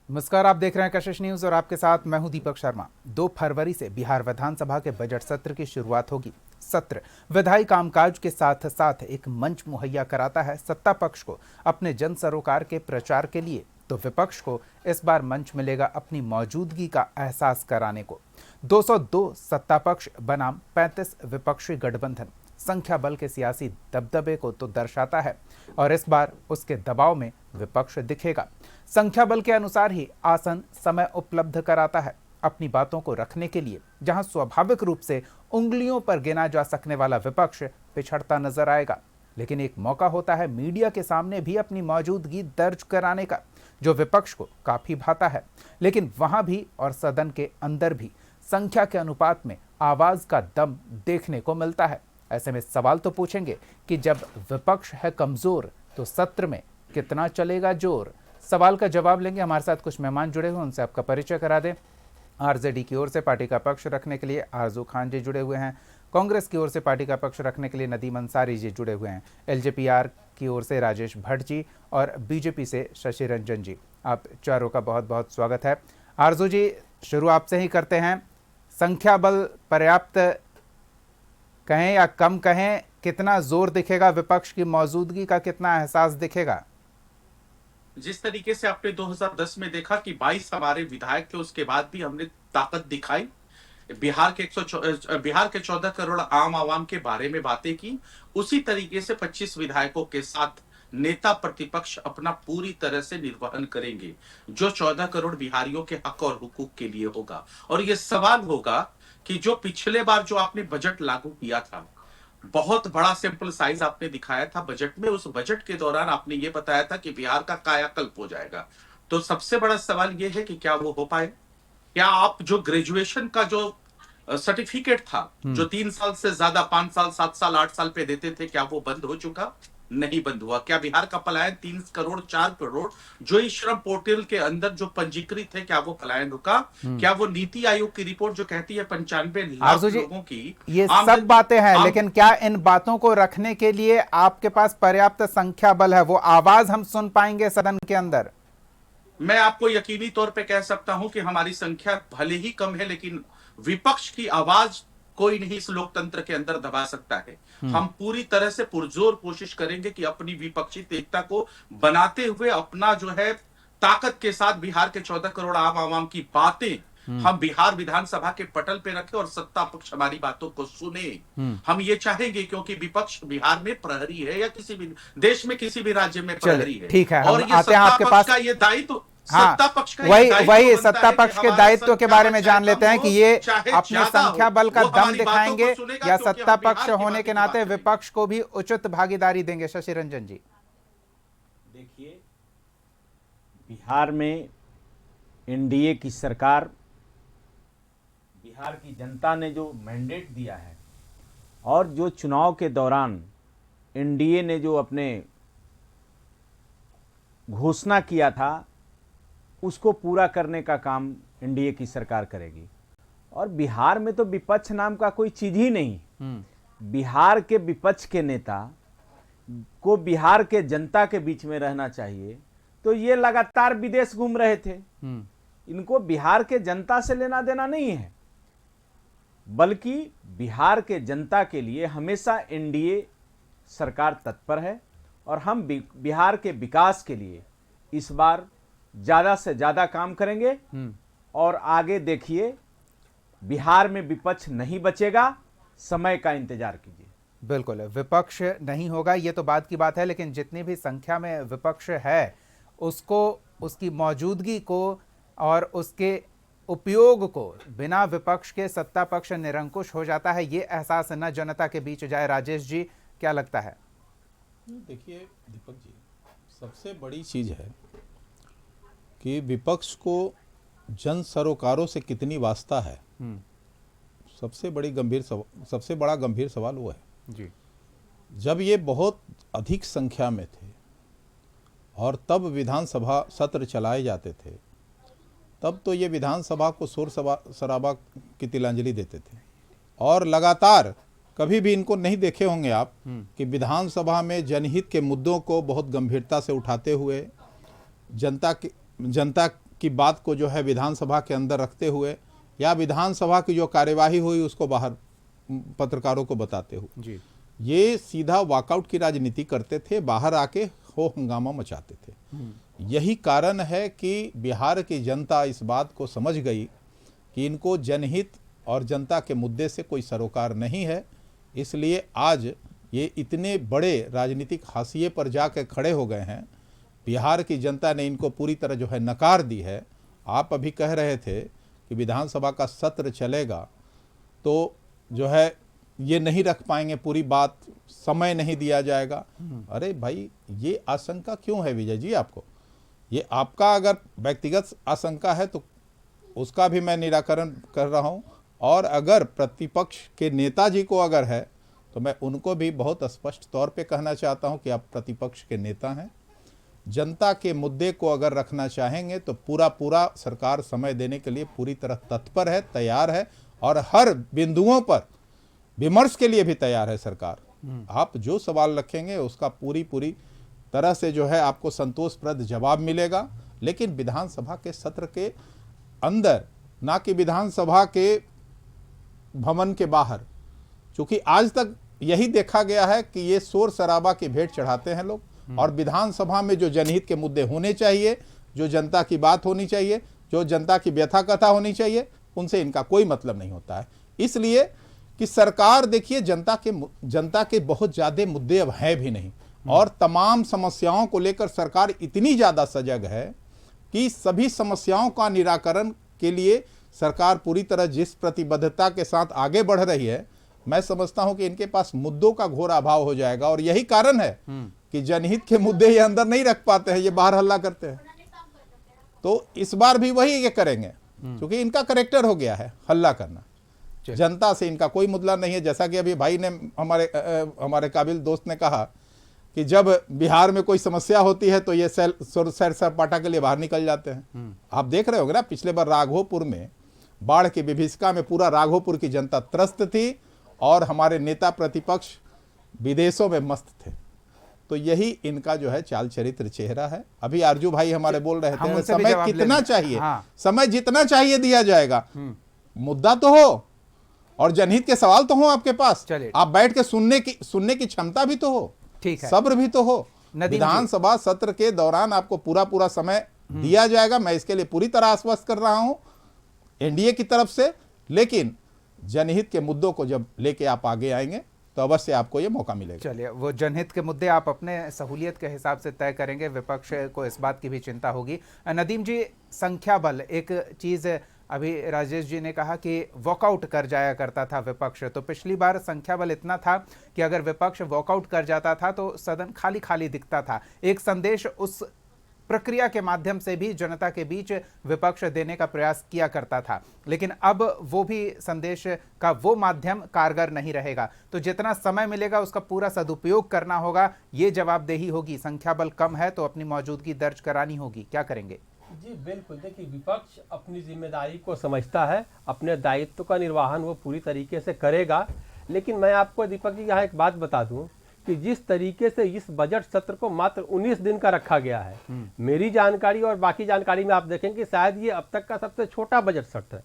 नमस्कार, आप देख रहे हैं कशिश न्यूज और आपके साथ मैं हूं दीपक शर्मा। 2 फरवरी से बिहार विधानसभा के बजट सत्र की शुरुआत होगी। सत्र विधायी कामकाज के साथ साथ एक मंच मुहैया कराता है सत्ता पक्ष को अपने जन सरोकार के प्रचार के लिए, तो विपक्ष को इस बार मंच मिलेगा अपनी मौजूदगी का एहसास कराने को। 202 सत्ता पक्ष बनाम 35 विपक्षी गठबंधन संख्या बल के सियासी दबदबे को तो दर्शाता है और इस बार उसके दबाव में विपक्ष दिखेगा। संख्या बल के अनुसार ही आसन समय उपलब्ध कराता है अपनी बातों को रखने के लिए, जहां स्वाभाविक रूप से उंगलियों पर गिना जा सकने वाला विपक्ष पिछड़ता नजर आएगा। लेकिन एक मौका होता है मीडिया के सामने भी अपनी मौजूदगी दर्ज कराने का, जो विपक्ष को काफी भाता है। लेकिन वहां भी और सदन के अंदर भी संख्या के अनुपात में आवाज का दम देखने को मिलता है। ऐसे में सवाल तो पूछेंगे कि जब विपक्ष है कमजोर तो सत्र में कितना चलेगा जोर। सवाल का जवाब लेंगे, हमारे साथ कुछ मेहमान जुड़े हुए, उनसे आपका परिचय करा दें। आरजेडी की ओर से पार्टी का पक्ष रखने के लिए आरजू खान जी जुड़े हुए हैं। कांग्रेस की ओर से पार्टी का पक्ष रखने के लिए नदीम अंसारी जी जुड़े हुए हैं। एलजेपीआर की ओर से राजेश भट्ट जी और बीजेपी से शशि रंजन जी। आप चारों का बहुत बहुत स्वागत है। आरजू जी, शुरू आपसे ही करते हैं। संख्या बल पर्याप्त कहें या कम कहें, कितना जोर दिखेगा विपक्ष की मौजूदगी का, कितना एहसास दिखेगा? जिस तरीके से आपने 2010 में देखा कि 22 हमारे विधायक थे, उसके बाद भी हमने ताकत दिखाई। बिहार के 14 करोड़ आम आवाम के बारे में बातें की। उसी तरीके से 25 विधायकों के साथ नेता प्रतिपक्ष अपना पूरी तरह से निर्वहन करेंगे, जो 14 करोड़ बिहारियों के हक और हुकूक के लिए होगा। और यह सवाल होगा कि जो पिछले बार जो आपने बजट लागू किया था, बहुत बड़ा सैंपल साइज आपने दिखाया था बजट में। उस बजट के दौरान आपने ये बताया था कि बिहार का कायाकल्प हो जाएगा। तो सबसे बड़ा सवाल ये है कि क्या वो हो पाए? क्या आप जो ग्रेजुएशन का जो सर्टिफिकेट था, जो 3 साल से ज्यादा 5 साल 7 साल 8 साल पे देते थे, क्या वो बंद हो चुका? नहीं बंद हुआ। क्या बिहार का पलायन 3 करोड़ 4 करोड़ जो इस श्रम पोर्टल के अंदर जो पंजीकृत है, क्या वो पलायन रुका? क्या वो नीति आयोग की रिपोर्ट जो कहती है 95 लाख लोगों की, ये सब बातें हैं, लेकिन क्या इन बातों को रखने के लिए आपके पास पर्याप्त संख्या बल है? वो आवाज हम सुन पाएंगे सदन के अंदर? मैं आपको यकीनी तौर पे कह सकता हूं कि हमारी संख्या भले ही कम है, लेकिन विपक्ष की आवाज कोई नहीं इस लोकतंत्र के अंदर दबा सकता है। हम पूरी तरह से पुरजोर कोशिश करेंगे कि अपनी विपक्षी एकता को बनाते हुए अपना जो है ताकत के साथ बिहार के 14 करोड़ आम आवाम की बातें हम बिहार विधानसभा के पटल पे रखें और सत्ता पक्ष हमारी बातों को सुने। हम ये चाहेंगे, क्योंकि विपक्ष बिहार में प्रहरी है या किसी भी देश में किसी भी राज्य में प्रहरी है। ठीक है, और ये सत्ता पक्ष का ये दायित्व, हाँ, वही सत्ता पक्ष के दायित्व के बारे में जान लेते हैं कि ये अपने संख्या बल का दम दिखाएंगे या सत्ता पक्ष होने के नाते विपक्ष को भी उचित भागीदारी देंगे। शशि रंजन जी, देखिए, बिहार में एनडीए की सरकार, बिहार की जनता ने जो मैंडेट दिया है और जो चुनाव के दौरान एनडीए ने जो अपने घोषणा किया था, उसको पूरा करने का काम एनडीए की सरकार करेगी। और बिहार में तो विपक्ष नाम का कोई चीज ही नहीं। बिहार के विपक्ष के नेता को बिहार के जनता के बीच में रहना चाहिए, तो ये लगातार विदेश घूम रहे थे। इनको बिहार के जनता से लेना देना नहीं है, बल्कि बिहार के जनता के लिए हमेशा एनडीए सरकार तत्पर है। और हम बिहार के विकास के लिए इस बार ज्यादा से ज्यादा काम करेंगे। और आगे देखिए, बिहार में विपक्ष नहीं बचेगा, समय का इंतजार कीजिए। बिल्कुल, विपक्ष नहीं होगा, ये तो बात की बात है, लेकिन जितनी भी संख्या में विपक्ष है उसको, उसकी मौजूदगी को और उसके उपयोग को बिना विपक्ष के सत्ता पक्ष निरंकुश हो जाता है, ये एहसास न जनता के बीच जाए। राजेश जी, क्या लगता है? देखिए दीपक जी, सबसे बड़ी चीज है कि विपक्ष को जन सरोकारों से कितनी वास्ता है। सबसे बड़ा गंभीर सवाल वो है जी। जब ये बहुत अधिक संख्या में थे और तब विधानसभा सत्र चलाए जाते थे, तब तो ये विधानसभा को शोर शराबा की तिलांजलि देते थे। और लगातार कभी भी इनको नहीं देखे होंगे आप कि विधानसभा में जनहित के मुद्दों को बहुत गंभीरता से उठाते हुए जनता की बात को जो है विधानसभा के अंदर रखते हुए या विधानसभा की जो कार्यवाही हुई उसको बाहर पत्रकारों को बताते हुए जी। ये सीधा वॉकआउट की राजनीति करते थे, बाहर आके हो हंगामा मचाते थे। यही कारण है कि बिहार की जनता इस बात को समझ गई कि इनको जनहित और जनता के मुद्दे से कोई सरोकार नहीं है, इसलिए आज ये इतने बड़े राजनीतिक हाशिए पर जाकर खड़े हो गए हैं। बिहार की जनता ने इनको पूरी तरह जो है नकार दी है। आप अभी कह रहे थे कि विधानसभा का सत्र चलेगा तो जो है ये नहीं रख पाएंगे पूरी बात, समय नहीं दिया जाएगा। अरे भाई, ये आशंका क्यों है विजय जी आपको? ये आपका अगर व्यक्तिगत आशंका है तो उसका भी मैं निराकरण कर रहा हूँ, और अगर प्रतिपक्ष के नेताजी को अगर है तो मैं उनको भी बहुत स्पष्ट तौर पे कहना चाहता हूँ कि आप प्रतिपक्ष के नेता हैं। जनता के मुद्दे को अगर रखना चाहेंगे तो पूरा सरकार समय देने के लिए पूरी तरह तत्पर है, तैयार है, और हर बिंदुओं पर विमर्श के लिए भी तैयार है सरकार। आप जो सवाल रखेंगे उसका पूरी तरह से जो है आपको संतोषप्रद जवाब मिलेगा, लेकिन विधानसभा के सत्र के अंदर, ना कि विधानसभा के भवन के बाहर। क्योंकि आज तक यही देखा गया है कि ये शोर शराबा की भेंट चढ़ाते हैं लोग, और विधानसभा में जो जनहित के मुद्दे होने चाहिए, जो जनता की बात होनी चाहिए, जो जनता की व्यथा कथा होनी चाहिए, उनसे इनका कोई मतलब नहीं होता है। इसलिए कि सरकार देखिए जनता के बहुत ज़्यादा मुद्दे अब हैं भी नहीं, और तमाम समस्याओं को लेकर सरकार इतनी ज़्यादा सजग है कि सभी समस्याओं का निराकरण के लिए सरकार पूरी तरह जिस प्रतिबद्धता के साथ आगे बढ़ रही है, मैं समझता हूं कि इनके पास मुद्दों का घोर अभाव हो जाएगा। और यही कारण है कि जनहित के मुद्दे ये अंदर नहीं रख पाते हैं, ये बाहर हल्ला करते हैं। तो इस बार भी वही ये करेंगे, क्योंकि इनका करेक्टर हो गया है हल्ला करना। जनता से इनका कोई मुद्दा नहीं है। जैसा कि अभी भाई ने हमारे काबिल दोस्त ने कहा कि जब बिहार में कोई समस्या होती है तो ये सैर सपाटा के लिए बाहर निकल जाते हैं। आप देख रहे होंगे ना, पिछले बार राघोपुर में बाढ़ की विभीषिका में पूरा राघोपुर की जनता त्रस्त थी, और हमारे नेता प्रतिपक्ष विदेशों में मस्त थे। तो यही इनका जो है चाल चरित्र चेहरा है। अभी आरजू भाई हमारे बोल रहे थे समय कितना चाहिए, समय जितना चाहिए दिया जाएगा, मुद्दा तो हो और जनहित के सवाल तो हो आपके पास, आप बैठ के सुनने की क्षमता भी तो हो, ठीक है, सब्र भी तो हो। विधानसभा सत्र के दौरान आपको पूरा समय दिया जाएगा। मैं इसके लिए पूरी तरह आश्वस्त कर रहा हूं एनडीए की तरफ से, लेकिन जनहित के मुद्दों को जब लेके आप आगे आएंगे तो अवश्य आपको ये मौका मिलेगा। चलिए, वो जनहित के मुद्दे आप अपने सहूलियत के हिसाब से तय करेंगे, विपक्ष को इस बात की भी चिंता होगी। नदीम जी, संख्या बल एक चीज, अभी राजेश जी ने कहा कि वॉकआउट कर जाया करता था विपक्ष, तो पिछली बार संख्या बल इतना था कि अगर विपक्ष वॉकआउट कर जाता था तो सदन खाली खाली दिखता था। एक संदेश उस प्रक्रिया के माध्यम से भी जनता के बीच विपक्ष देने का प्रयास किया करता था, लेकिन अब वो भी संदेश का वो माध्यम कारगर नहीं रहेगा। तो जितना समय मिलेगा उसका पूरा सदुपयोग करना होगा, ये जवाबदेही होगी। संख्या बल कम है तो अपनी मौजूदगी दर्ज करानी होगी, क्या करेंगे? जी बिल्कुल, देखिए विपक्ष अपनी जिम्मेदारी को समझता है, अपने दायित्व का निर्वहन वो पूरी तरीके से करेगा। लेकिन मैं आपको दीपक जी यहाँ एक बात बता दूं कि जिस तरीके से इस बजट सत्र को मात्र 19 दिन का रखा गया है, मेरी जानकारी और बाकी जानकारी में आप देखेंगे शायद ये अब तक का सबसे छोटा बजट सत्र है।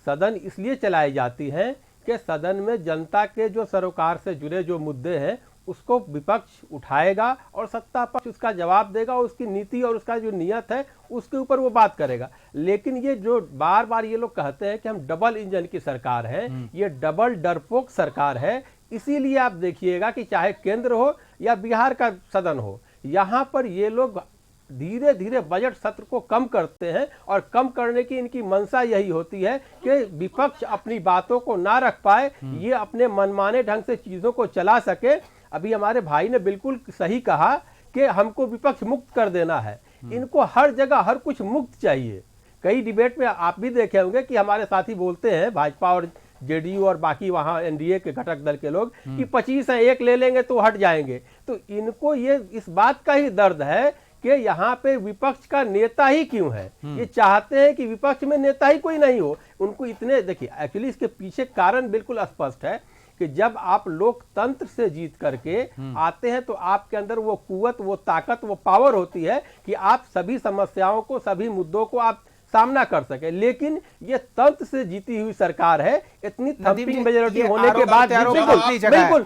सदन इसलिए चलाई जाती है कि सदन में जनता के जो सरोकार से जुड़े जो मुद्दे हैं उसको विपक्ष उठाएगा और सत्ता पक्ष उसका जवाब देगा, उसकी नीति और उसका जो नियत है उसके ऊपर वो बात करेगा। लेकिन ये जो बार बार ये लोग कहते हैं कि हम डबल इंजन की सरकार है, ये डबल डरपोक सरकार है। इसीलिए आप देखिएगा कि चाहे केंद्र हो या बिहार का सदन हो, यहाँ पर ये लोग धीरे धीरे बजट सत्र को कम करते हैं, और कम करने की इनकी मंशा यही होती है कि विपक्ष अपनी बातों को ना रख पाए, ये अपने मनमाने ढंग से चीजों को चला सके। अभी हमारे भाई ने बिल्कुल सही कहा कि हमको विपक्ष मुक्त कर देना है, इनको हर जगह हर कुछ मुक्त चाहिए। कई डिबेट में आप भी देखे होंगे कि हमारे साथी बोलते हैं, भाजपा और जेडीयू और बाकी वहां एनडीए के घटक दल के लोग, कि 25 है, एक ले लेंगे तो हट जाएंगे। तो इनको ये इस बात का ही दर्द है कि यहाँ पे विपक्ष का नेता ही क्यों है। ये चाहते हैं कि विपक्ष में नेता ही कोई नहीं हो। उनको इतने, देखिए एक्चुअली इसके पीछे कारण बिल्कुल स्पष्ट है कि जब आप लोकतंत्र से जीत करके आते हैं तो आपके अंदर वो कुव्वत, वो ताकत, वो पावर होती है कि आप सभी समस्याओं को, सभी मुद्दों को आप सामना कर सके। लेकिन ये तंत्र से जीती हुई सरकार है, इतनी थम्पिंग मेजॉरिटी होने के बाद बिल्कुल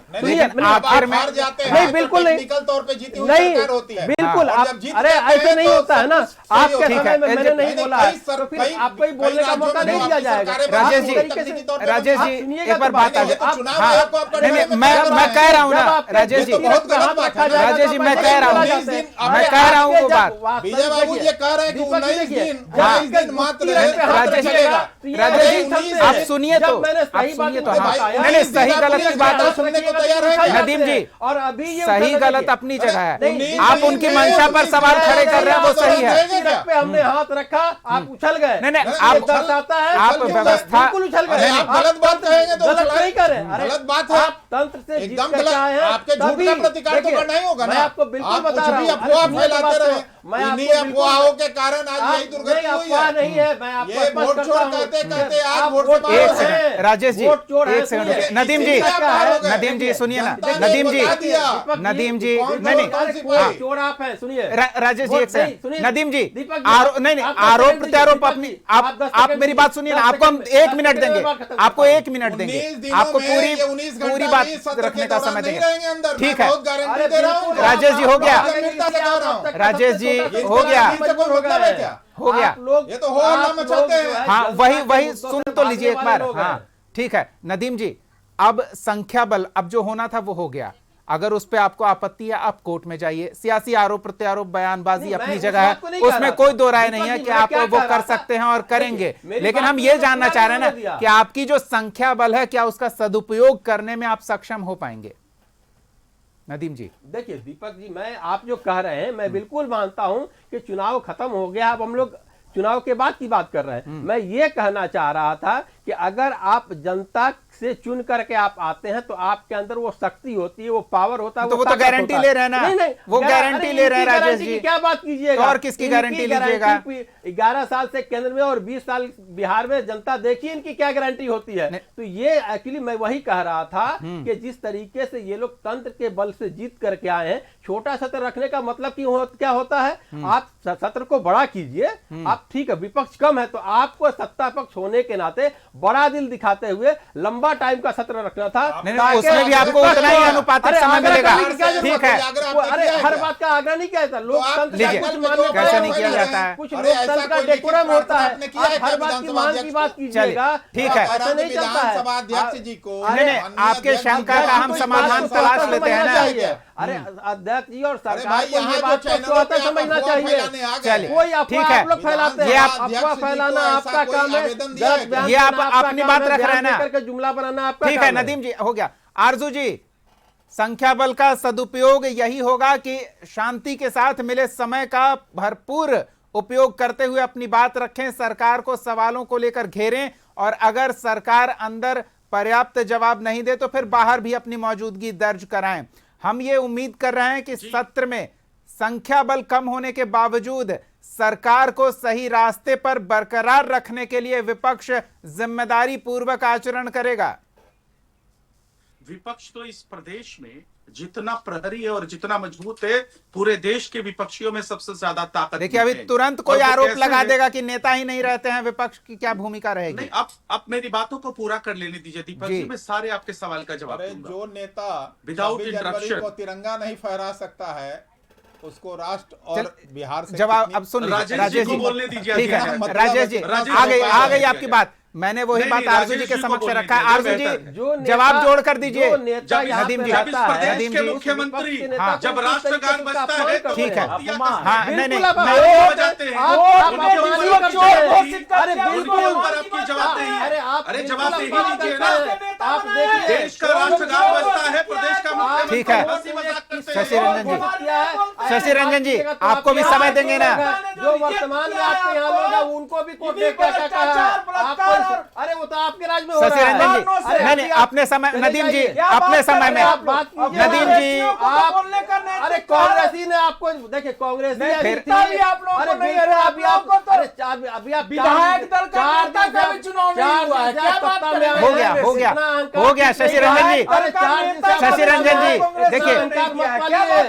बिल्कुल नहीं, तौर पे जीती हुई नहीं सरकार होती है। बिल्कुल और आप, जब जीत अरे जाते ऐसे हैं नहीं तो होता है ना, सब आपके सही समय में मैंने नहीं बोला है, तो फिर कई आपको ही बोलने का मौका नहीं दिया जाएगा। राजेश जी, राजेश जी एक बार बात आ जाए, मैं कह रहा हूँ ना राजेश जी, राजेश जी मैं कह रहा हूँ वो बात, विजय बाबू ये कह रहे हैं कि 19 दिन मात्र राजेश जी आप सुनिए तो, आप सुनिए तो, हाँ नहीं सही गलत की बात सुनने को तैयार है नदीम जी, और अभी ये सही गलत अपनी जगह है, आप नहीं, उनकी मंशा पर सवाल खड़े कर रहे हैं, वो सही है। सिर पे हमने हाथ रखा, आप उछल गए। नहीं ये दर्शाता है आप व्यवस्था, बिल्कुल उछल गए। आप गलत बात कहेंगे तो गलत नहीं करे, अरे गलत बात है, आप तंत्र से जीत एकदम कर गलत। आए हैं, आपके झूठ तभी का प्रतिकार तो देखिए, करना ही होगा ना। मैं आपको बिल्कुल आप बता कुछ रहा भी हूं, अफवाह अरे सुनिए फैलाते बात रहे, तो, मैं इन्हीं आपको बिल्कुल- अफवाहों के कारण आज यही दुर्गति नहीं, हुई अफवाह है। नहीं है, मैं आपको ये स्पष्ट वोट करता चोर हूं। कहते कहते आज आप वोट वोट से एक चोर हैं, सेकंड राजेश जी, वोट चोर हैं, एक सेकंड सुनिए। नदीम जी, नदीम जी सुनिए ना, नदीम जी, नदीम जी नहीं नहीं चोर आप हैं, सुनिए राजेश जी एक सेकंड, नदीम जी दीपक नहीं नहीं आरोप प्रत्यारोप अपनी आप मेरी बात सुनिए ना, आपको हम 1 मिनट देंगे, आपको 1 मिनट देंगे, आपको पूरी बात रखने का समय देंगे, ठीक है राजेश जी हो गया, राजेश जी हो गया, हो गया, ये तो हो हल्ला मचाते हैं। हाँ वही सुन तो लीजिए एक बार, हाँ ठीक है नदीम जी, अब संख्या बल अब जो होना था वो हो गया, अगर उस पे आपको आपत्ति है आप कोर्ट में जाइए, सियासी आरोप प्रत्यारोप बयानबाजी अपनी जगह है, उसमें कोई दो राय नहीं है कि आप वो कर सकते हैं और करेंगे, लेकिन हम ये जानना चाह रहे हैं ना कि आपकी जो संख्या बल है क्या उसका सदुपयोग करने में आप सक्षम हो पाएंगे। नदीम जी देखिए दीपक जी, मैं आप जो कह रहे हैं मैं बिल्कुल मानता हूं कि चुनाव खत्म हो गया, अब हम लोग चुनाव के बाद की बात कर रहे हैं। मैं ये कहना चाह रहा था कि अगर आप जनता से चुन करके आप आते हैं तो आपके अंदर वो शक्ति होती है, वो पावर होता है, तो वो तो गारंटी ले रहे हैं ना, नहीं वो गारंटी ले रहे हैं राजेश जी, क्या बात कीजिएगा, तो और किसकी गारंटी लीजिएगा? 11 साल से केंद्र में और 20 साल बिहार में जनता देखिए इनकी क्या गारंटी होती है। तो ये एक्चुअली मैं वही कह रहा था कि जिस तरीके से ये लोग तंत्र के बल से जीत करके आए हैं, छोटा सत्र रखने का मतलब क्या होता है, आप सत्र को बड़ा कीजिए, आप ठीक है विपक्ष कम है तो आपको सत्ता पक्ष होने के नाते बड़ा दिल दिखाते हुए लंबा टाइम का सत्र रखना था, उसमें भी आपको उतना ही अनुपातिक समय मिलेगा, ठीक है। अरे हर बात का आग्रह नहीं किया जाता, लोकतंत्र कैसा नहीं किया जाता है, कुछ लोकतंत्र का डेकोरम होता है, हर बात की मान की बात कीजिएगा, ठीक है, ऐसा नहीं चलता है। अध्यक्ष जी को नहीं आपके शंका का हम समाधान तलाश लेते हैं ना। अरे अध्यक्ष जी और सरकार भाई, को ये यहाँ बात जो को चैनलों पे समझना अफवाह चाहिए। फैलाने आ गए। चलिए, कोई ठीक अफवाह है। आप लोग फैलाते ये हैं, आप- अफवाह फैलाना आपका काम है, गलत बयान ये आप देना आपका अपनी काम बात है, रख रहे हैं बयान ना। देकर के जुमला बनाना आपका ठीक काम है नदीम जी हो गया। आरजू जी, संख्या बल का सदुपयोग यही होगा कि शांति के साथ मिले समय का भरपूर उपयोग करते हुए अपनी बात रखें, सरकार को सवालों को लेकर घेरें, और अगर सरकार अंदर पर्याप्त जवाब नहीं दे तो फिर बाहर भी अपनी मौजूदगी दर्ज कराएं। हम ये उम्मीद कर रहे हैं कि सत्र में संख्या बल कम होने के बावजूद सरकार को सही रास्ते पर बरकरार रखने के लिए विपक्ष जिम्मेदारी पूर्वक आचरण करेगा। विपक्ष तो इस प्रदेश में जितना प्रहरी है और जितना मजबूत है, पूरे देश के विपक्षियों में सबसे ज्यादा ताकत। देखिए अभी तुरंत कोई आरोप लगा देगा कि नेता ही नहीं रहते हैं, विपक्ष की क्या भूमिका रहेगी? नहीं, अब मेरी बातों को पूरा कर लेने दीजिए दीपक जी, मैं सारे आपके सवाल का जवाब दूंगा। जो नेता Without 26 जनवरी interruption। को तिरंगा नहीं फहरा सकता है उसको राष्ट्र और बिहार से जवाब कितनी- अब सुन लीजिए राजेश जी को बोलने दीजिए। ठीक है मतलब राजेश जी राजेश आ गई जी आ गई को आपकी बात, मैंने वही बात आरजू जी के समक्ष रखा है। आरजू जी जवाब जोड़ कर दीजिए। नदीम जी, जब इस प्रदेश नदीम के जी, मुख्यमंत्री हाँ, जब राष्ट्रगान बजता है तो ठीक है। हाँ, हाँ नहीं नहीं बजाते हैं, अरे बिल्कुल आपकी जवाबदेही है। अरे आप अरे बिल्कुल जवाबदेही बात लीजिए करते ना। हैं। आप देखिए देश का राष्ट्रगान बजता है, प्रदेश का मुख्यमंत्री ठीक है। हंसी मजाक करते हैं। शशि रंजन जी, शशि रंजन जी, तो आपको भी समय देंगे ना। जो वर्तमान में आपके यहाँ लोग हैं उनको भी कोर्ट देख कर कहा है, आपको अरे वो तो आपके राज में हो शशि रहा है। रंजन जी, नहीं नहीं, अपने समय, नदीम जी अपने समय में, नदीम जी अरे कांग्रेसी ने आपको, देखिए कांग्रेसी फिर आप लोगों को नहीं, अरे अभी आपको तो अभी आप विधायक दल का नेता का भी चुनाव नहीं हुआ है, क्या बात कर रहे हैं? हो गया शशि रंजन जी, शशि रंजन जी, देखिए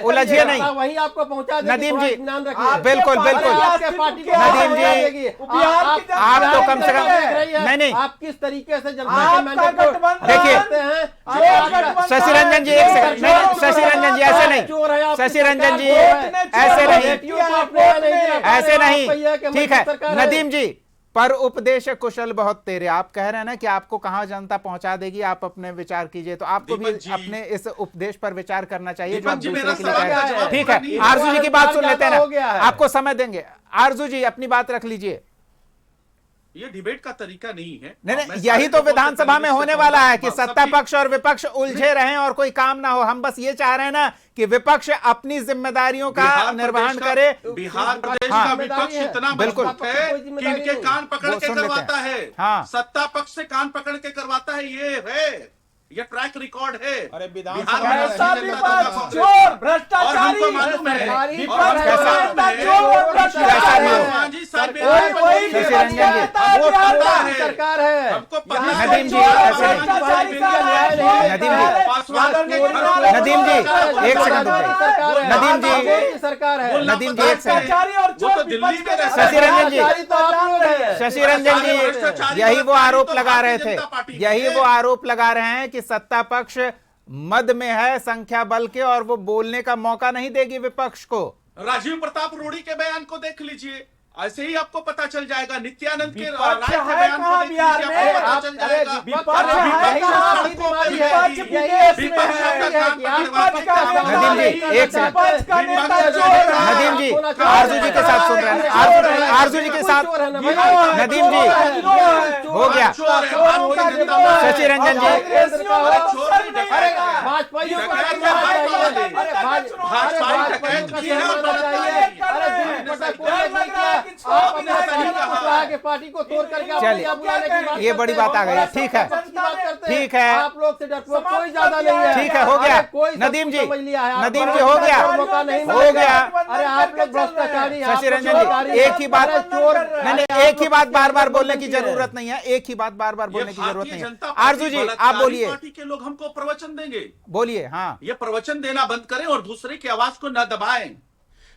उलझिए नहीं, वहीं आपको पहुंचा देंगे, नदीम जी, थोड़ा ध्यान रखिए। बिल्कुल बिल्कुल, आपके पार्टी को नदीम जी, आप तो कम से कम, नहीं नहीं, आप किस तरीके से जनता के मैंडेट को देखिए, देखते हैं। शशि रंजन जी एक सेकंड, नहीं शशि रंजन जी ऐसे नहीं, शशि रंजन जी ऐसे नहीं, ऐसे नहीं, ठीक है नदीम जी, पर उपदेश कुशल बहुत तेरे, आप कह रहे हैं ना कि आपको कहां जनता पहुंचा देगी, आप अपने विचार कीजिए, तो आपको भी अपने इस उपदेश पर विचार करना चाहिए जो आप दूसरे के लिए कह रहे हैं। ठीक है, आरजू जी की बात सुन लेते हैं ना, आपको समय देंगे, आरजू जी अपनी बात रख लीजिए। ये डिबेट का तरीका नहीं है। नहीं नहीं, यही तो विधानसभा में होने वाला है कि सत्ता पक्ष और विपक्ष उलझे रहें और कोई काम ना हो। हम बस ये चाह रहे हैं ना कि विपक्ष अपनी जिम्मेदारियों का निर्वहन करे। बिहार प्रदेश का विपक्ष इतना बिल्कुल मजबूत है कि इनके कान पकड़ के करवाता है, हाँ। सत्ता पक्ष से कान पकड़ के करवाता है, ये ट्रैक रिकॉर्ड है। अरे बिहार में ऐसा ऐसी जनता विपक्ष का चोर और भ्रष्टाचारी, हमको मालूम है विपक्ष कैसा- नेता चोर भ्रष्टाचारी, वही शशि रंजन जी, सरकार है। हमको नदीम जी, ऐसे नहीं। नदीम जी, नदीम जी एक सेकंड रुकिए, नदीम जी, सरकार है। नदीम जी एक सेकंड, भ्रष्टाचारी और वो तो चोर दिल्ली में रहता शशि है। रंजन जी, तो आप लोग हैं। शशि रंजन जी, यही वो आरोप लगा रहे थे, यही वो आरोप लगा रहे हैं कि सत्ता पक्ष मद में है संख्या बल के और वो बोलने का मौका नहीं देगी विपक्ष को। राजीव प्रताप रूडी के बयान को देख लीजिए, ऐसे ही आपको पता चल जाएगा। नित्यानंद के विपक्ष राय के है बयान को कहाँ देख बिहार लीजिए, में? आपको पता चल जाएगा। विपक्ष है कहाँ? विपक्ष विदेश में है। नदीम जी एक सेकंड, विपक्ष का नेता चोर है। नदीम जी आरजू जी के साथ सुन रहे हैं, आरजू जी के साथ, नदीम जी हो गया। शशि रंजन जी, पार्टी को तोड़ करके चलिए, ये बड़ी बात आ गई। ठीक है, ठीक है, आप लोग से डरपोक कोई ज्यादा नहीं है। ठीक है, हो गया नदीम जी, नदीम जी हो गया, हो गया। अरे आप लोग भ्रष्टाचारी, शशि रंजन जी एक ही बात, नहीं नहीं, एक ही बात बार बार बोलने की जरूरत नहीं है, एक ही बात बार बार बोलने की जरूरत नहीं है। आरजू जी आप बोलिए, पार्टी के लोग हमको प्रवचन देंगे, बोलिए। हाँ, ये प्रवचन देना बंद करें और दूसरे की आवाज को न दबाएं।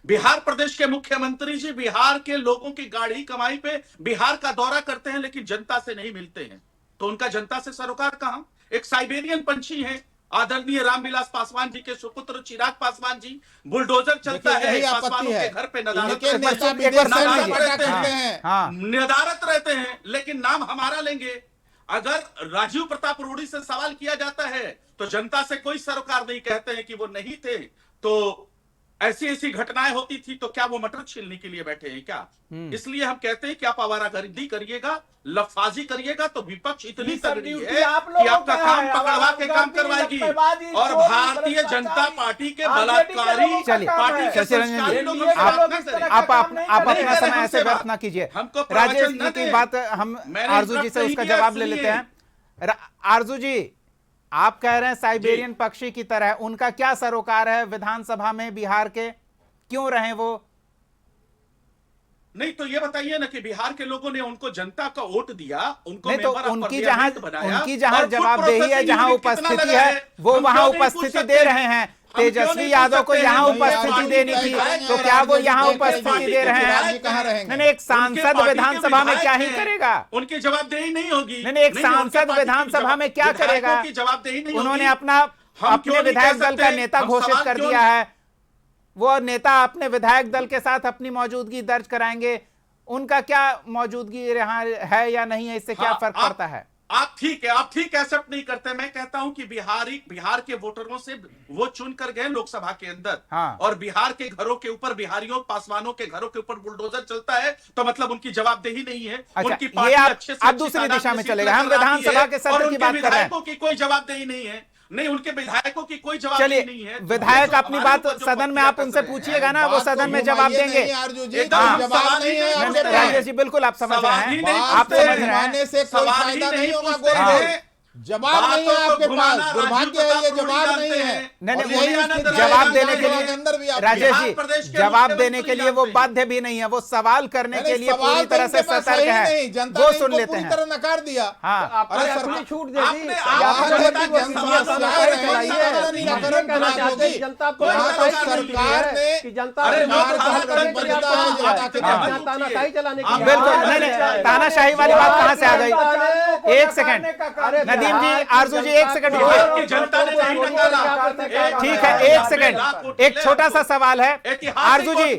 बिहार प्रदेश के मुख्यमंत्री जी बिहार के लोगों की गाढ़ी कमाई पे बिहार का दौरा करते हैं, लेकिन जनता से नहीं मिलते हैं, तो उनका जनता से सरोकार कहां? एक साइबेरियन पंछी है आदरणीय रामविलास पासवान जी के सुपुत्र चिराग पासवान जी, बुलडोजर चलता है यही पासवानों आपत्ति के है। घर पे इनके नेता एक बार सुन विदेश लीजिए। में रहते हैं। हाँ, निदारत रहते हैं, लेकिन नाम हमारा लेंगे। अगर राजीव प्रताप रूडी से सवाल किया जाता है तो जनता से कोई सरोकार नहीं, कहते हैं कि वो नहीं थे, तो ऐसी ऐसी घटनाएं होती थी, तो क्या वो मटर छीलने के लिए बैठे हैं क्या? इसलिए हम कहते हैं कि आप आवारागर्दी करिएगा, लफाजी करिएगा तो विपक्ष इतनी तगड़ी है कि आपका काम पकड़वा के काम करवाएगी। और भारतीय जनता पार्टी के बलात्कारी चलिए, पार्टी के शशि रंजन संस्कारी जी, लोगों से बात न करें। आप अपना समय हमसे ऐसे व्यर्थ बात- ना कीजिए। हमको प्रवचन राजेश न जी की दें। बात हम मैंने आरजू जी से इंटरप्ट उसका नहीं किया, जवाब ले सुनिए। लेते हैं। आरजू जी आप कह रहे हैं साइबेरियन पक्षी की तरह, उनका क्या सरोकार है विधानसभा में बिहार के, क्यों रहे वो? नहीं तो ये बताइए ना कि बिहार के लोगों ने उनको जनता का वोट दिया, उनको नहीं तो मेंबर ऑफ उनकी पार्लियामेंट बनाया, उनकी जहां और फूड जवाबदेही है, प्रोसेसिंग जहां यूनिट कितना उपस्थिति लगा है, वो हम वहां क्यों नहीं पूछ उपस्थिति सकते? दे रहे हैं। हम क्यों तेजस्वी नहीं यादव पूछ को सकते यहाँ हैं? उपस्थिति देनी थी, तो क्या वो यहाँ उपस्थिति दे रहे हैं? कहाँ रहेंगे? नहीं नहीं, एक सांसद विधानसभा में क्या ही करेगा? उनकी जवाबदेही नहीं होगी। नहीं नहीं, एक उनके सांसद पार्टी की विधानसभा में क्या विधायकों करेगा? की जवाबदेही नहीं उन्होंने होगी। अपना हम क्यों अपने नहीं विधायक कह दल का सकते? नेता हम घोषित सवाल कर क्यों दिया है, वो नेता अपने विधायक दल के साथ अपनी मौजूदगी दर्ज कराएंगे, उनका क्या मौजूदगी यहाँ है या नहीं है, इससे क्या हाँ, फर्क पड़ता है? आप ठीक है, आप ठीक एक्सेप्ट नहीं करते। मैं कहता हूं कि बिहार के वोटरों से वो चुन कर गए लोकसभा के अंदर, हाँ। और बिहार के घरों के ऊपर, बिहारियों पासवानों के घरों के ऊपर बुलडोजर चलता है, तो मतलब उनकी जवाबदेही नहीं है। अच्छा, उनकी ये पार्टी आप अच्छे से दूसरी दिशा में चले गए, हम विधानसभा के सत्र की बात कर रहे हैं। विधायकों की कोई जवाबदेही नहीं है। नहीं, उनके विधायकों की कोई जवाब चलिए, नहीं है। विधायक जो अपनी हमारे बात ऊपर जो सदन में प्रक्रिया आप कर उनसे रहे हैं, पूछिएगा ना, वो बात सदन तो में जवाब घुमाइए देंगे। नहीं आरजू जी, एकदम कोई जवाब सवाल ही नहीं है, नहीं आप पूछ दे रहे रहे हैं। राजेश जी बिल्कुल आप समझ रहे सवाल ही हैं, नहीं आप पूछते समझ हैं। रहे हैं। घुमाने से कोई सवाल ही फायदा नहीं नहीं होगा पूछते गोल हैं। जवाब नहीं है बातों को आपके पास, घुमाना, दुर्भाग्य है ये जवाब नहीं है। नहीं, और नहीं, यही उन्हें स्थिति जवाब है देने के विधानसभा लिए अंदर भी आप राजेश बिहार जी प्रदेश के जवाब मुख्यमंत्री देने के लिए वो जानते हैं। बाध्य भी नहीं है, वो सवाल करने के लिए सवाल पूरी तो तरह से इनके पास सतर्क सही है, नहीं, जनता वो ने सुन इनको लेते पूरी हैं। तरह नकार दिया। हाँ, आपने अरे अपनी सरकार- छूट दे दी। आपने- आप आपने जनता जनता की की समस्या समस्या है, है, चलाइए। जनता हम निराकरण ये कहना बात चाहते हैं होगी। कि जनता को यहाँ तो सरकार सरकार ने कि जनता अरे सरकार लोग का तानाशाही करने के लिए बनता आपको है, दिया है। जनता के आप लिए। यहाँ तानाशाही चलाने के हाँ, लिए बिल्कुल आप नहीं चलाने नहीं के लिए। तानाशाही वाली बात कहाँ से आ गई? एक सेकंड, अरे नदीम जी, बिहार की आरजू जी, एक सेकंड जनता रुकिए। को की जनता ने नहीं छोड़कर निकाला। क्या कर सकता है? ठीक है, एक सेकंड, एक छोटा सा सवाल है आरजू जी,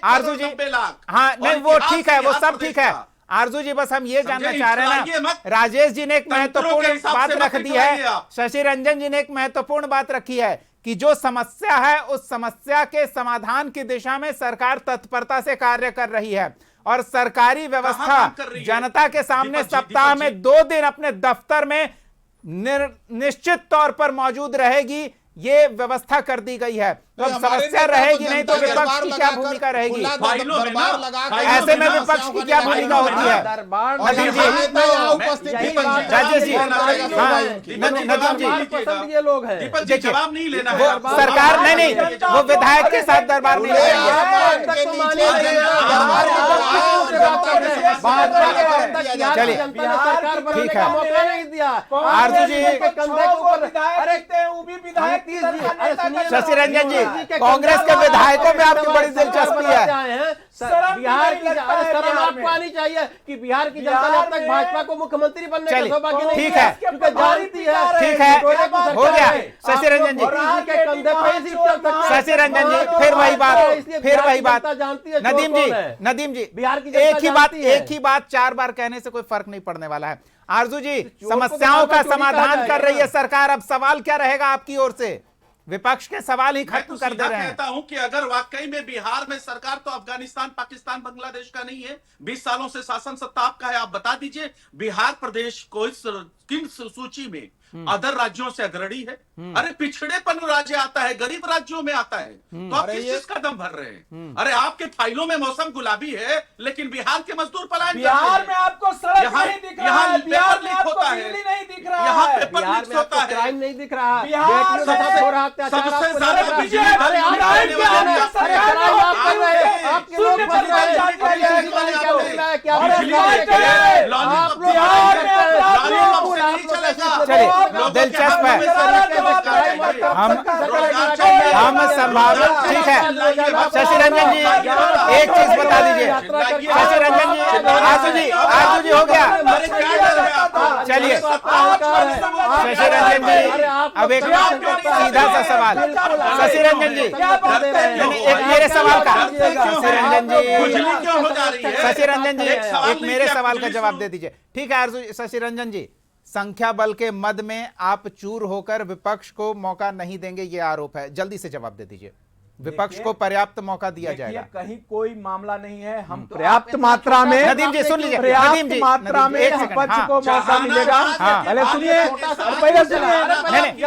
आरजू जी, हाँ नहीं वो ठीक है, वो सब ठीक है। आरजू जी बस हम ये जानना समझे, चाह रहे हैं इतराइए ना, मत। राजेश जी ने एक तंत्रों के महत्वपूर्ण हिसाब बात से रख मत दी इतराइए है, आप। शशि रंजन जी ने एक महत्वपूर्ण बात रखी है कि जो समस्या है उस समस्या के समाधान की दिशा में सरकार तत्परता से कार्य कर रही है और सरकारी व्यवस्था काम कर रही है? जनता के सामने दीपक जी, सप्ताह दीपक में जी। 2 दिन अपने दफ्तर में निश्चित तौर पर मौजूद रहेगी, ये व्यवस्था कर दी गई है। तो अब हमारे समस्या नेता रहेगी नहीं तो जनता विपक्ष दरबार की क्या लगाकर भूमिका रहेगी? खुला फाइलों में दरबार ना, लगाकर फाइलों ऐसे में में ना, विपक्ष की क्या भूमिका होती है? दरबार नदीम जी, उपस्थित यही ही बात पंचायत राजेश जी, राज हाँ, दीपक जी, नदीम जी, जवाब पसंद ये लोग हैं। दीपक जी देखिए, जवाब नहीं लेना वो है आपको। सरकार नहीं वो विधायक के साथ दरबार नहीं खुले लगाएंगे। आसमान के नीचे दरबार लगाया और जनता के समस्या का निराकरण किया जाता चलिए, है। जनता ने सरकार बनाने ठीक का है। मौका नहीं दिया। आरजू जी, के कंधे के ऊपर अरे शशि रंजन जी, कांग्रेस के विधायकों में आपकी बड़ी दिलचस्पी है। बिहार की शर्म आपको आनी चाहिए कि बिहार की जनता ने अब तक भाजपा को मुख्यमंत्री बनने का चलिए, सौभाग्य नहीं ठीक दिया, है। क्योंकि जानती है ठीक है, टोले को हो गया। सरकार है। शशि रंजन जी, और के कंधे पे ही चल सकता है। शशि रंजन जी, फिर वही बात, इसलिए फिर बिहार वही की बात। जनता जानती है चोर नदीम जी, कौन है। नदीम जी, बिहार की जनता एक ही बात, जानती है। एक ही बात 4 बार कहने से कोई फर्क नहीं पड़ने वाला है। आरजू जी, को समस्याओं का बार-बार चोरी कहा समाधान कर जाएगा। रही है सरकार, अब सवाल क्या रहेगा आपकी ओर से? विपक्ष के सवाल ही मैं खत्म तो कर दे सीधा रहे हैं। कहता हूं कि अगर वाकई में बिहार में सरकार तो अफगानिस्तान, पाकिस्तान, बांग्लादेश का नहीं है, 20 सालों से शासन सत्ता आपका है, आप बता दीजिए बिहार प्रदेश को किन सूची में अदर राज्यों से अग्रणी है? अरे पिछड़ेपन राज्य आता है, गरीब राज्यों में आता है, तो आप अरे किस ये- चीज का दम भर रहे हैं? अरे आपके फाइलों में मौसम गुलाबी है, लेकिन बिहार के मजदूर पलायन बिहार करते में हैं। आपको सड़क यहाँ- नहीं दिख रहा यहाँ है, बिहार में पेपर आपको लीक होता है। बिजली नहीं दिख रहा यहाँ है। पेपर बिहार लीक में होता आपको है। क्राइम नहीं दिख रहा है। बिहार बेटियों के साथ हो रहा अत्याचार सबसे आपको ज्यादा दिख रहा है। विजय अरे आप क्राइम क्या के कर रहे हैं? आपका अरे सरकार क्राइम आप कर रहे हैं, आप आपके लोग कर रहे हैं। बिजली अरे वाले क्या आपको- मिल रहा है? क्या बिजली मिल रहा है? वाले आप आप लोग बिहार में करते हैं। अपराध आप लोग लोग नहीं चलेगा। चलिए, लोगों के दिलचस्प हाथों है। में सरकार हम- रोजगार चाहिए। हम संभावित, ठीक है। शशि रंजन जी, एक चीज बता दीजिए। शशि रंजन जी, आरजू जी हो गया। अरे क्या कर रहे हैं आप? चलिए, शशि रंजन जी, अब एक सीधा सा सवाल। शशि रंजन जी, नहीं, एक मेरे सवाल का, शशि रंजन खुजली जी, क्यों हो जा रही है? शशि रंजन जी, एक सवाल एक नहीं मेरे किया, सवाल का खुजली जवाब शुरू। दे दीजिए। ठीक है आरजू, शशि रंजन जी, संख्या बल के मद में आप चूर होकर विपक्ष को मौका नहीं देंगे, ये आरोप है, जल्दी से जवाब दे दीजिए। विपक्ष को पर्याप्त मौका दिया देखिए, जाएगा। कहीं कोई मामला नहीं है, हम पर्याप्त मात्रा में नदीम जी सुन लीजिए, नदीम पर्याप्त जी, मात्रा में एक सेकंड, विपक्ष हाँ। को मौका मिलेगा। हाँ। पहले सुनिए, पहले सुनिए,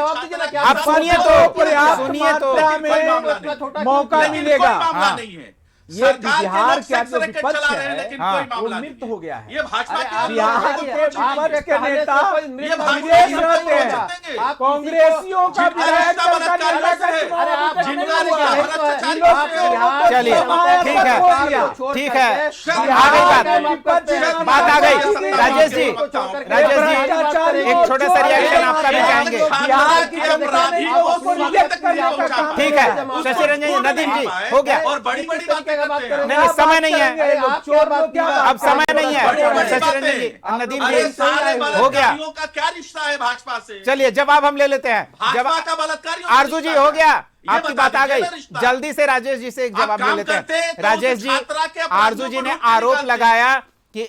आप सुनिए तो, पर्याप्त सुनिए तो, मात्रा में मौका लेकिन मिलेगा। कोई मामला हाँ। नहीं है। ये सरकार के बिहार लोग का सेक्स जो रैकेट विपक्ष चला रहे हैं, है, लेकिन हाँ, कोई वो मामला मृत नहीं हो गया है। ये भाजपा के बिहार लोगों के को विपक्ष के नेता ये भाजपा विदेश के रहते लोग हैं, देंगे। कांग्रेसियों का विधायक दल का नेता का अरे आप चुनाव जिनका नहीं हुआ। भरत इन चाचारी लोग आप के बिहार चलिए, ठीक है, ठीक है, बिहार आ का गई विपक्ष बात, बात आ गई। राजेश जी, राजेश जी, एक छोटा सा रिएक्शन आपका भी चाहेंगे। बिहार की अपराधियों को रिजेक्ट करने का काम ठीक है, शशि रंजन जी, नदीम जी, हो गया। और बड़ी बड़ी बातें करते हैं। नहीं, समय नहीं है, अब अब समय नहीं है। बड़ी बड़ी शशि बातें। रंजन जी, नदीम अरे जी, सारे हो गया। बलात्कारियों का क्या रिश्ता है भाजपा से? चलिए जवाब हम ले लेते हैं। भाजपा जवाब का बलात्कारियों से आरजू जी रिश्ता हो है। गया, ये आपकी बता बात आ दीजिए गई। ना रिश्ता। जल्दी से राजेश जी से एक आप जवाब ले काम लेते करते हैं। हैं तो राजेश उस जी, छात्रा के अपराधियों आरजू जी को ने रोक के आरोप निकालते हैं। लगाया कि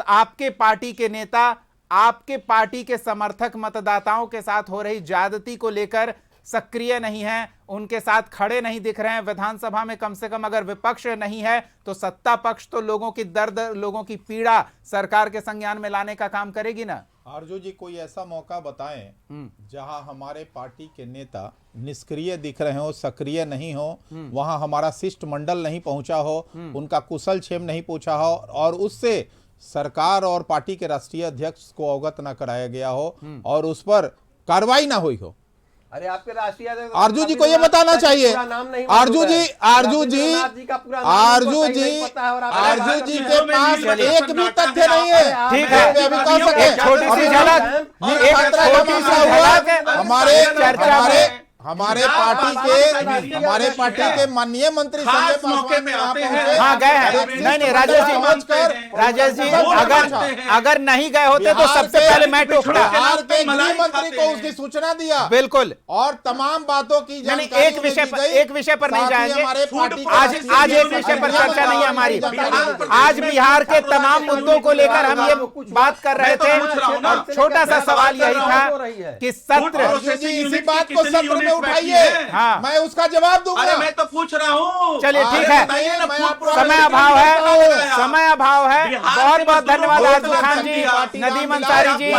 आपके पार्टी के नेता आपके पार्टी के समर्थक मतदाताओं के साथ हो रही ज्यादती को लेकर सक्रिय नहीं है, उनके साथ खड़े नहीं दिख रहे हैं। विधानसभा में कम से कम अगर विपक्ष नहीं है तो सत्ता पक्ष तो लोगों की दर्द, लोगों की पीड़ा सरकार के संज्ञान में लाने का काम करेगी ना। आरजू जी कोई ऐसा मौका बताएं जहां हमारे पार्टी के नेता निष्क्रिय दिख रहे हो, सक्रिय नहीं हो, वहां हमारा शिष्टमंडल नहीं पहुंचा हो, उनका कुशल क्षेम नहीं पूछा हो और उससे सरकार और पार्टी के राष्ट्रीय अध्यक्ष को अवगत न कराया गया हो और उस पर कार्रवाई ना हुई हो। अरे आपके राष्ट्रीय आरजू जी को ये बताना चाहिए। आरजू जी के पास एक भी तथ्य नहीं है। ठीक है, एक छोटी सी झलक, एक छोटी सी झलक हमारे पार्टी के माननीय मंत्री संजय पासवान यहाँ पहुंचे। हाँ गए हैं। नहीं राजेश जी अगर नहीं गए होते तो सबसे पहले मैं टोकता। बिहार के गृह मंत्री को उसकी सूचना दिया, बिल्कुल, और तमाम बातों की जानकारी एक विषय पर नहीं जाएंगे आज एक विषय पर चर्चा नहीं है हमारी। आज बिहार के तमाम मुद्दों को लेकर हम ये बात कर रहे थे और छोटा सा सवाल यही था कि सत्र, इसी बात को सत्र में उठाइए। हाँ, मैं उसका जवाब दूंगा। अरे मैं तो पूछ रहा हूँ। चलिए ठीक है, समय अभाव है। बहुत बहुत धन्यवाद आजम खान जी, नदीम अंसारी जी,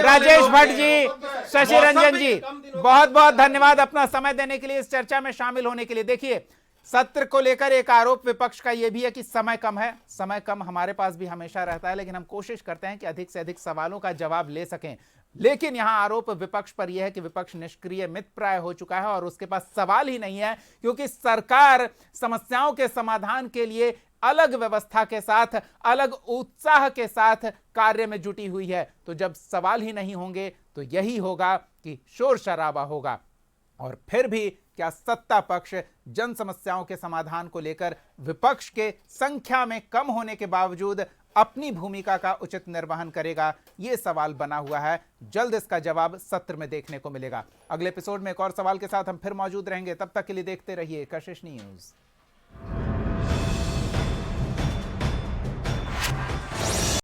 राजेश भट्ट जी, शशि रंजन जी, बहुत बहुत धन्यवाद अपना समय देने के लिए, इस चर्चा में शामिल होने के लिए। देखिए, सत्र को लेकर एक आरोप विपक्ष का यह भी है कि समय कम है। समय कम हमारे पास भी हमेशा रहता है, लेकिन हम कोशिश करते हैं कि अधिक से अधिक सवालों का जवाब ले सकें। लेकिन यहां आरोप विपक्ष पर यह है कि विपक्ष निष्क्रिय मितप्राय हो चुका है और उसके पास सवाल ही नहीं है, क्योंकि सरकार समस्याओं के समाधान के लिए अलग व्यवस्था के साथ, अलग उत्साह के साथ कार्य में जुटी हुई है। तो जब सवाल ही नहीं होंगे तो यही होगा कि शोर शराबा होगा। और फिर भी क्या सत्ता पक्ष जन समस्याओं के समाधान को लेकर विपक्ष के संख्या में कम होने के बावजूद अपनी भूमिका का उचित निर्वहन करेगा? यह सवाल बना हुआ है। जल्द इसका जवाब सत्र में देखने को मिलेगा। अगले एपिसोड में एक और सवाल के साथ हम फिर मौजूद रहेंगे। तब तक के लिए देखते रहिए कशिश न्यूज।